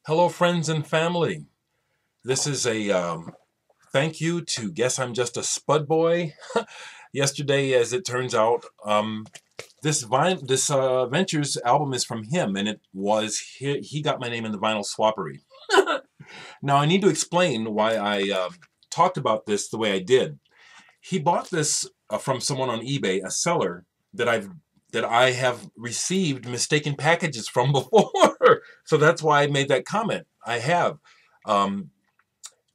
Hello, friends and family. This is a thank you to Guess I'm Just a SpudBoy. Yesterday, as it turns out, this Ventures album is from him, and he got my name in the vinyl swappery. Now, I need to explain why I talked about this the way I did. He bought this from someone on eBay, a seller that I have received mistaken packages from before. So that's why I made that comment. I have. Um,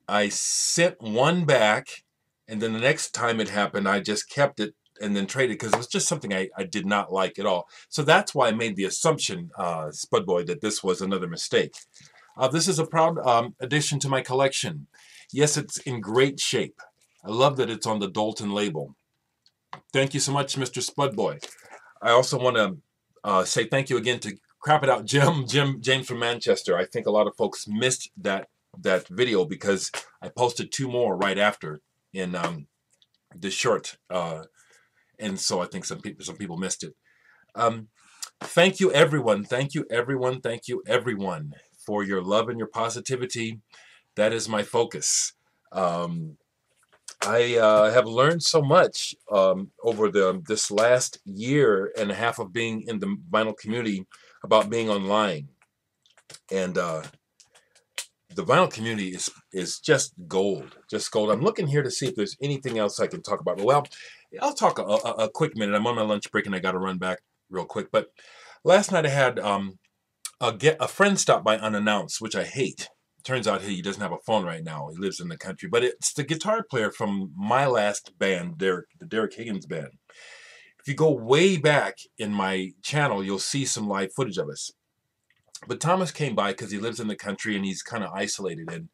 I sent one back, and then the next time it happened, I just kept it and then traded because it was just something I did not like at all. So that's why I made the assumption, SpudBoy, that this was another mistake. This is a proud addition to my collection. Yes, it's in great shape. I love that it's on the Dalton label. Thank you so much, Mr. SpudBoy. I also want to say thank you again to Crap It Out James from Manchester. I think a lot of folks missed that video because I posted two more right after in the short, and so I think some people missed it. Thank you, everyone. Thank you, everyone. Thank you, everyone, for your love and your positivity. That is my focus. I have learned so much over this last year and a half of being in the vinyl community about being online, and the vinyl community is just gold, just gold. I'm looking here to see if there's anything else I can talk about. Well, I'll talk a quick minute. I'm on my lunch break and I got to run back real quick. But last night I had a friend stop by unannounced, which I hate. Turns out he doesn't have a phone right now. He lives in the country. But it's the guitar player from my last band, Dereck, the Dereck Higgins band. If you go way back in my channel, you'll see some live footage of us. But Thomas came by because he lives in the country and he's kind of isolated. And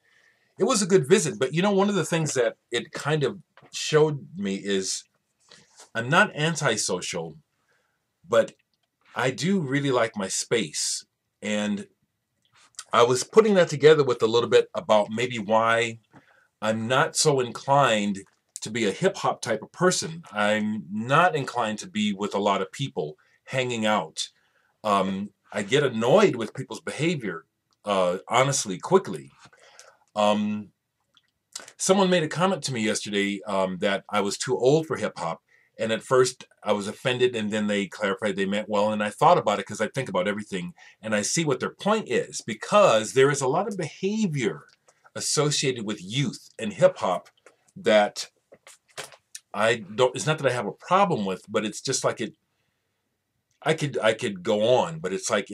it was a good visit. But you know, one of the things that it kind of showed me is I'm not antisocial, but I do really like my space. And I was putting that together with a little bit about maybe why I'm not so inclined to be a hip-hop type of person. I'm not inclined to be with a lot of people hanging out. I get annoyed with people's behavior, honestly, quickly. Someone made a comment to me yesterday that I was too old for hip-hop. And at first I was offended, and then they clarified they meant well. And I thought about it because I think about everything, and I see what their point is, because there is a lot of behavior associated with youth and hip hop that I don't. It's not that I have a problem with, but it's just like it. I could go on, but it's like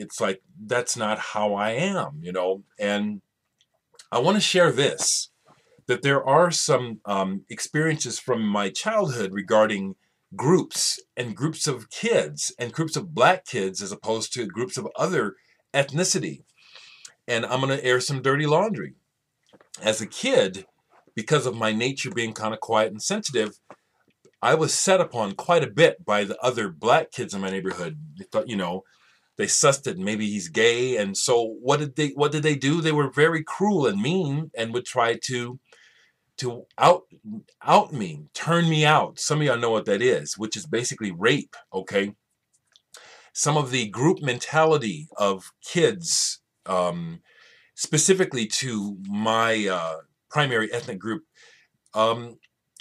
that's not how I am, you know. And I want to share this, that there are some experiences from my childhood regarding groups and groups of kids and groups of black kids as opposed to groups of other ethnicity. And I'm going to air some dirty laundry. As a kid, because of my nature being kind of quiet and sensitive, I was set upon quite a bit by the other black kids in my neighborhood. They thought, you know, they sussed it, maybe he's gay. And so what did they do? They were very cruel and mean and would try to out me, turn me out. Some of y'all know what that is, which is basically rape, okay? Some of the group mentality of kids, specifically to my primary ethnic group,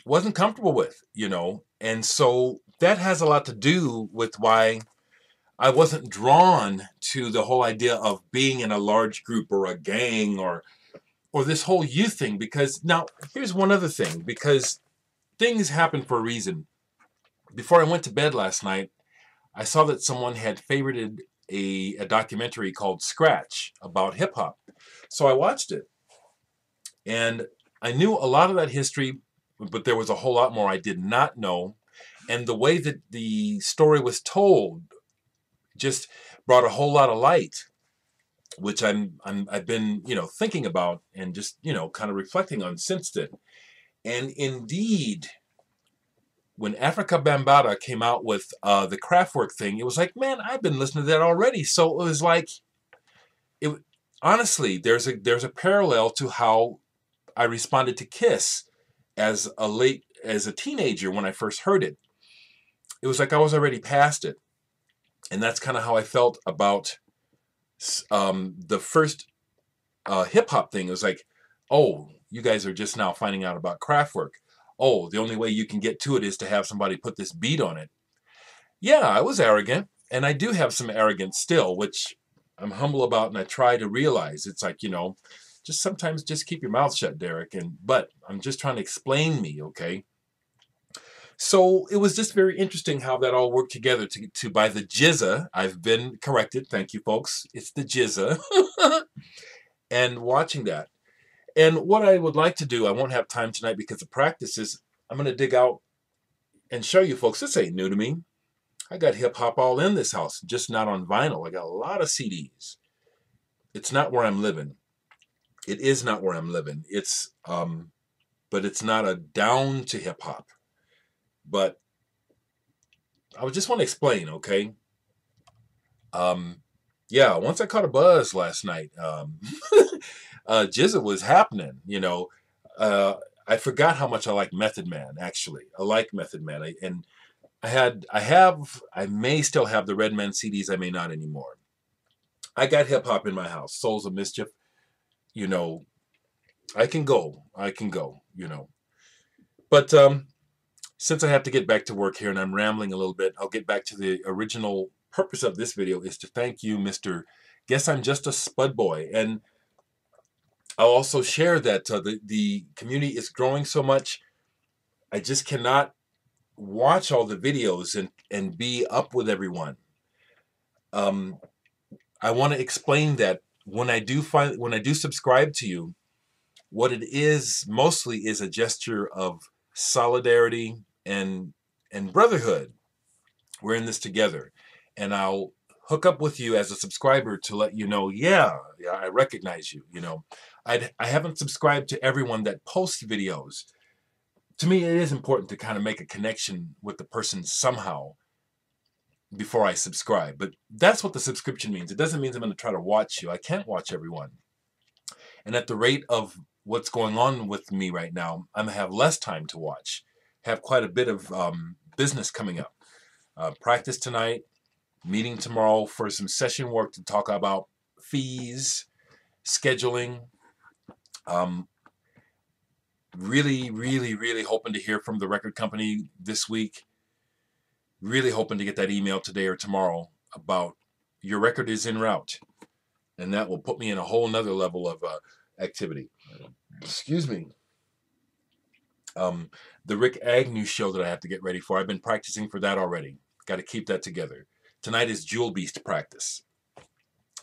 wasn't comfortable with, you know? And so that has a lot to do with why I wasn't drawn to the whole idea of being in a large group or a gang or this whole youth thing. Because now here's one other thing, because things happen for a reason. Before I went to bed last night, I saw that someone had favorited a documentary called Scratch about hip hop. So I watched it, and I knew a lot of that history, but there was a whole lot more I did not know. And the way that the story was told just brought a whole lot of light, which I've been, you know, thinking about and just, you know, kind of reflecting on since then. And indeed, when Africa Bambaataa came out with the Kraftwerk thing, it was like, man, I've been listening to that already. So it was like, honestly, there's a parallel to how I responded to Kiss as a teenager when I first heard it. It was like I was already past it, and that's kind of how I felt about the first hip hop thing. It was like, oh, you guys are just now finding out about Kraftwerk. Oh, the only way you can get to it is to have somebody put this beat on it. Yeah, I was arrogant, and I do have some arrogance still, which I'm humble about, and I try to realize. It's like, just sometimes just keep your mouth shut, Dereck. But I'm just trying to explain me, okay? So it was just very interesting how that all worked together to buy the GuesssI'mJustA. I've been corrected. Thank you, folks. It's the GuesssI'mJustA. And watching that. And what I would like to do, I won't have time tonight because of practices. I'm going to dig out and show you folks. This ain't new to me. I got hip hop all in this house, just not on vinyl. I got a lot of CDs. It's not where I'm living. It is not where I'm living. It's, but it's not a down to hip hop. But I just want to explain, okay? Yeah, once I caught a buzz last night, GuesssI'mJustA was happening, I forgot how much I like Method Man, actually. I like Method Man. I may still have the Redman CDs, I may not anymore. I got hip hop in my house, Souls of Mischief, I can go, But since I have to get back to work here and I'm rambling a little bit, I'll get back to the original purpose of this video is to thank you, Mr. GuesssI'mJustA SpudBoy. And I'll also share that the community is growing so much, I just cannot watch all the videos and be up with everyone. I want to explain that when I do subscribe to you, what it is mostly is a gesture of solidarity and brotherhood. We're in this together, and I'll hook up with you as a subscriber to let you know, yeah, I recognize you. I haven't subscribed to everyone that posts videos. To me, it is important to kind of make a connection with the person somehow before I subscribe. But that's what the subscription means. It doesn't mean I'm going to try to watch you. I can't watch everyone. And at the rate of what's going on with me right now, I'm going to have less time to watch. Have quite a bit of business coming up. Practice tonight, meeting tomorrow for some session work to talk about fees, scheduling. Really, really, really hoping to hear from the record company this week. Really hoping to get that email today or tomorrow about your record is en route. And that will put me in a whole nother level of activity. Excuse me. The Rick Agnew show that I have to get ready for. I've been practicing for that already. Got to keep that together. Tonight is Jewel Beast practice.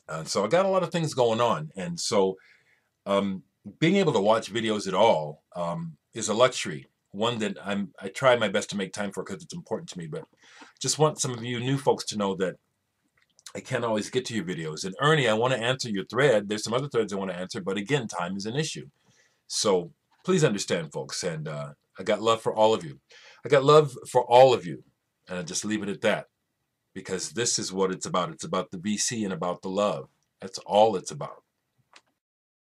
And so I got a lot of things going on. And so being able to watch videos at all is a luxury. One that I try my best to make time for because it's important to me. But just want some of you new folks to know that I can't always get to your videos. And Ernie, I want to answer your thread. There's some other threads I want to answer. But again, time is an issue. So please understand, folks. And I got love for all of you. I got love for all of you. And I just leave it at that. Because this is what it's about. It's about the VC and about the love. That's all it's about.